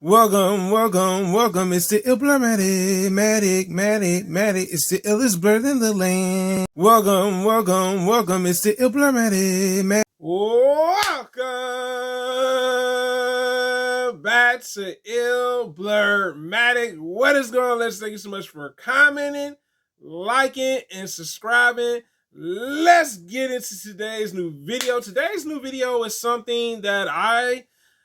Welcome. It's the Matic. It's the illest bird in the land. Welcome. It's the Matic. Welcome back to Matic. What is going on? Thank you so much for commenting, liking, and subscribing. Let's get into today's new video. Today's new video is something that I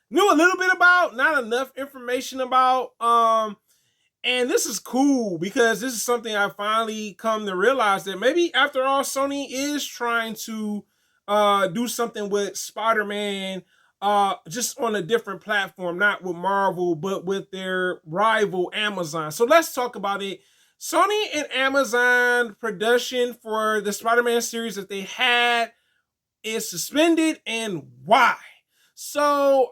knew a little bit about, not enough information about. And this is cool because this is something I finally come to realize that maybe after all, Sony is trying to do something with Spider-Man, just on a different platform, not with Marvel, but with their rival Amazon. So let's talk about it. Sony and Amazon production for the Spider-Man series that they had is suspended, and why? So,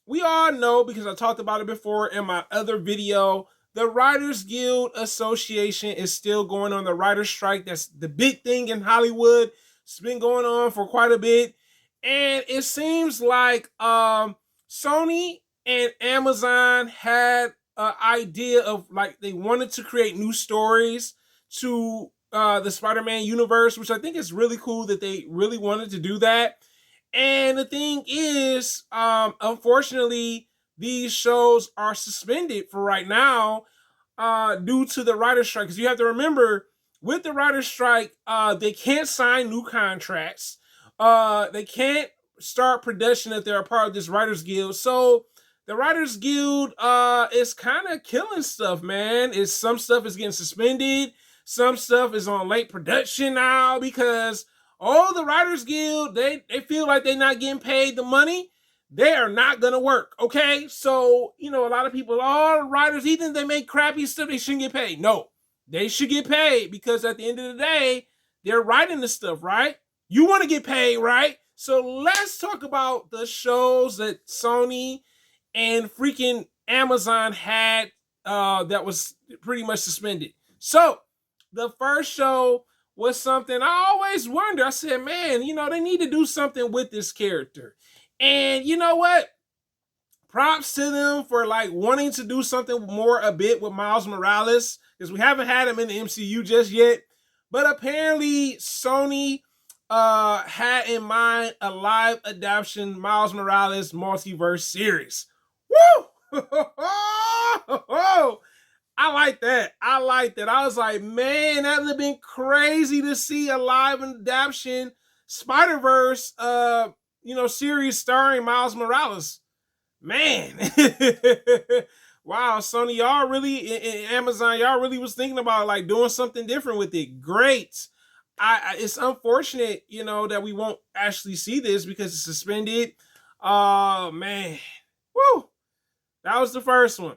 we all know, because I talked about it before in my other video, the Writers Guild Association is still going on the writer's strike. That's the big thing in Hollywood. It's been going on for quite a bit. And it seems like Sony and Amazon had an idea of, like, they wanted to create new stories to the Spider-Man universe, which I think is really cool that they really wanted to do that. And the thing is, unfortunately, these shows are suspended for right now due to the writer's strike. Because you have to remember, with the writer's strike, they can't sign new contracts. They can't start production if they're a part of this Writers Guild. So the Writers Guild is kind of killing stuff, man. Some stuff is getting suspended. Some stuff is on late production now because the Writers Guild, they feel like they're not getting paid the money. They are not going to work, okay? So, a lot of people, writers, even they make crappy stuff, they shouldn't get paid. No, they should get paid because at the end of the day, they're writing the stuff, right? You want to get paid, right? So let's talk about the shows that Sony and freaking Amazon had that was pretty much suspended. So the first show was something I always wonder. I said, man, they need to do something with this character. And you know what? Props to them for wanting to do something more a bit with Miles Morales, because we haven't had him in the MCU just yet. But apparently Sony had in mind a live adaptation Miles Morales multiverse series. Woo! I like that. I was like, man, that would have been crazy to see a live adaptation Spider-Verse series starring Miles Morales. Man. Wow, Sony, y'all really, and Amazon, y'all really was thinking about doing something different with it. Great. It's unfortunate, that we won't actually see this because it's suspended. Oh, man. Woo. That was the first one.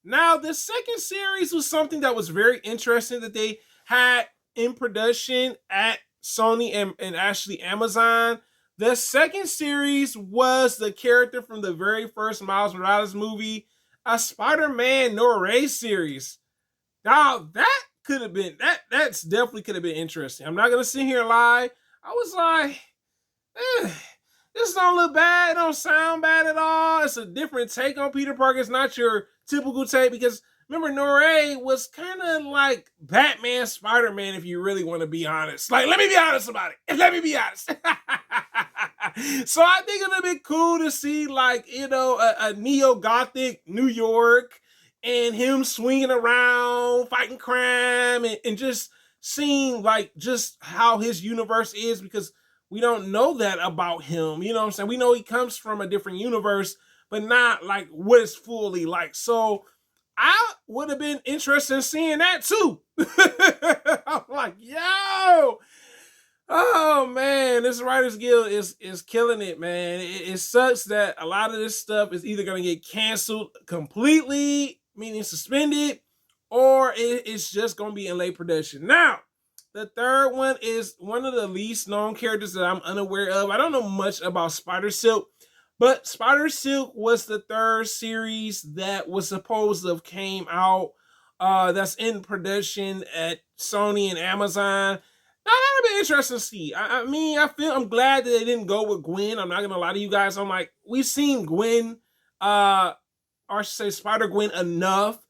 Now, the second series was something that was very interesting that they had in production at Sony and actually Amazon. The second series was the character from the very first Miles Morales movie, a Spider-Man No-Ray series. Now, that could have been, that's definitely could have been interesting. I'm not going to sit here and lie. I was like, this don't look bad. It don't sound bad at all. It's a different take on Peter Parker. It's not your typical take because remember, Nore was kind of like Batman, Spider-Man, if you really want to be honest. Let me be honest about it. Let me be honest. So I think it would be cool to see a neo-gothic New York and him swinging around, fighting crime, and just seeing just how his universe is, because we don't know that about him. You know what I'm saying? We know he comes from a different universe, but not what it's fully like. So I would have been interested in seeing that too. I'm like, yo, oh man, this Writers Guild is killing it, man. It sucks that a lot of this stuff is either going to get canceled completely, meaning suspended, or it's just going to be in late production. Now, the third one is one of the least known characters that I'm unaware of. I don't know much about Spider-Silk, but Spider-Silk was the third series that was supposed to have came out that's in production at Sony and Amazon. Now, that'd be interesting to see. I'm glad that they didn't go with Gwen. I'm not going to lie to you guys. I'm like, we've seen Gwen or I should say Spider-Gwen enough.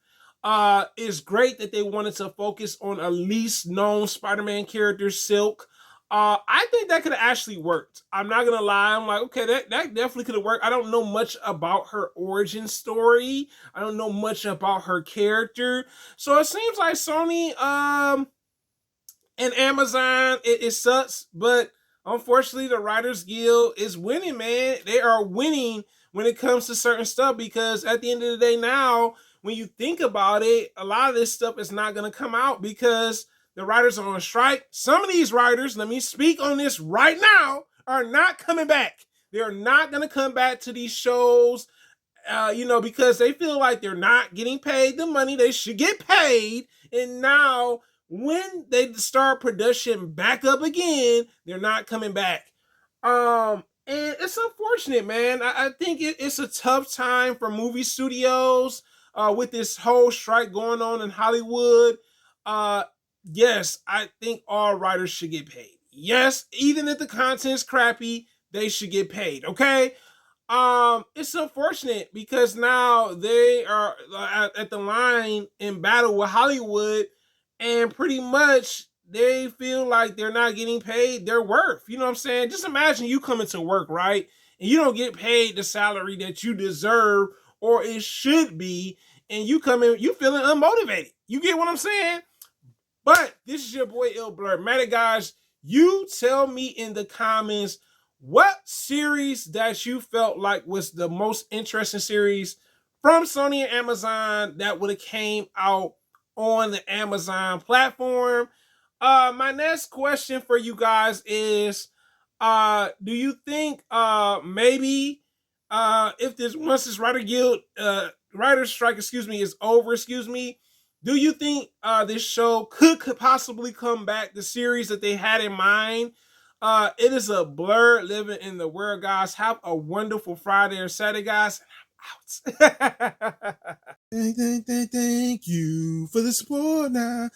It's great that they wanted to focus on a least known Spider-Man character, Silk. I think that could have actually worked. I'm not gonna lie. I'm like, okay, that definitely could have worked. I don't know much about her origin story. I don't know much about her character. So it seems like Sony and Amazon, it sucks, but unfortunately, the Writers Guild is winning, man. They are winning when it comes to certain stuff because at the end of the day, now, when you think about it, a lot of this stuff is not going to come out because the writers are on strike. Some of these writers, let me speak on this right now, are not coming back. They're not going to come back to these shows, because they feel like they're not getting paid the money they should get paid. And now, when they start production back up again, they're not coming back. And it's unfortunate, man. I think it's a tough time for movie studios with this whole strike going on in Hollywood. Uh, yes, I think all writers should get paid. Yes, even if the content's crappy, they should get paid. Okay, it's unfortunate because now they are at the line in battle with Hollywood, and pretty much they feel like they're not getting paid their worth. You know what I'm saying? Just imagine you coming to work, right? And you don't get paid the salary that you deserve or it should be, and you come in, you feeling unmotivated. You get what I'm saying? But this is your boy Ill Blur. Matter, guys, you tell me in the comments what series that you felt like was the most interesting series from Sony and Amazon that would have came out on the Amazon platform. My next question for you guys is, do you think maybe if this once this writer's strike, is over, do you think this show could possibly come back, the series that they had in mind? It is a blur living in the world, guys. Have a wonderful Friday or Saturday, guys. Out. Thank you for the support now.